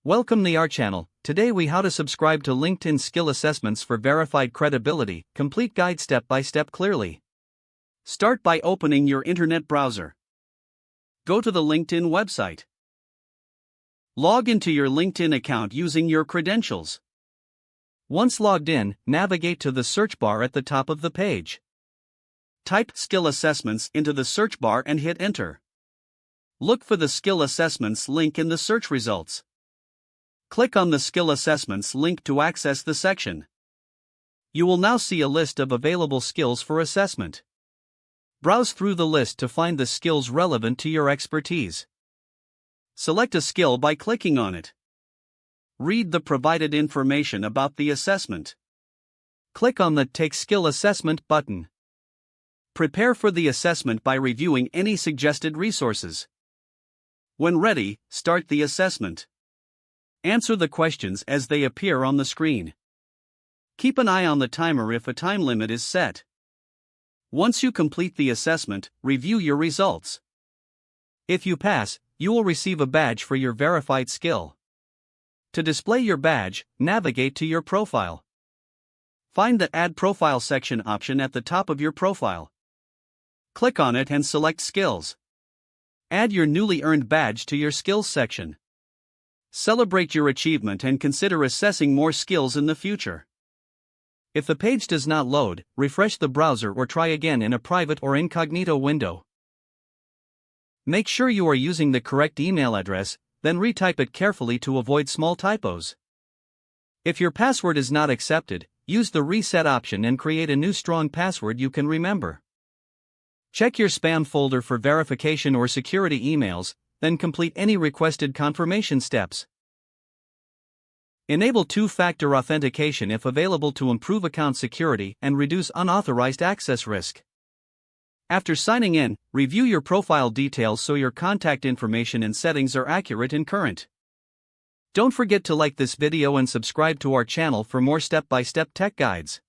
Welcome to our channel. Today we how to subscribe to LinkedIn skill assessments for verified credibility. Complete guide step by step clearly. Start by opening your internet browser. Go to the LinkedIn website. Log into your LinkedIn account using your credentials. Once logged in, navigate to the search bar at the top of the page. Type skill assessments into the search bar and hit enter. Look for the skill assessments link in the search results. Click on the Skill Assessments link to access the section. You will now see a list of available skills for assessment. Browse through the list to find the skills relevant to your expertise. Select a skill by clicking on it. Read the provided information about the assessment. Click on the Take Skill Assessment button. Prepare for the assessment by reviewing any suggested resources. When ready, start the assessment. Answer the questions as they appear on the screen. Keep an eye on the timer if a time limit is set. Once you complete the assessment, review your results. If you pass, you will receive a badge for your verified skill. To display your badge, navigate to your profile. Find the Add Profile section option at the top of your profile. Click on it and select Skills. Add your newly earned badge to your Skills section. Celebrate your achievement and consider assessing more skills in the future. If the page does not load, refresh the browser or try again in a private or incognito window. Make sure you are using the correct email address, then retype it carefully to avoid small typos. If your password is not accepted, use the reset option and create a new strong password you can remember. Check your spam folder for verification or security emails, then complete any requested confirmation steps. Enable two-factor authentication if available to improve account security and reduce unauthorized access risk. After signing in, review your profile details so your contact information and settings are accurate and current. Don't forget to like this video and subscribe to our channel for more step-by-step tech guides.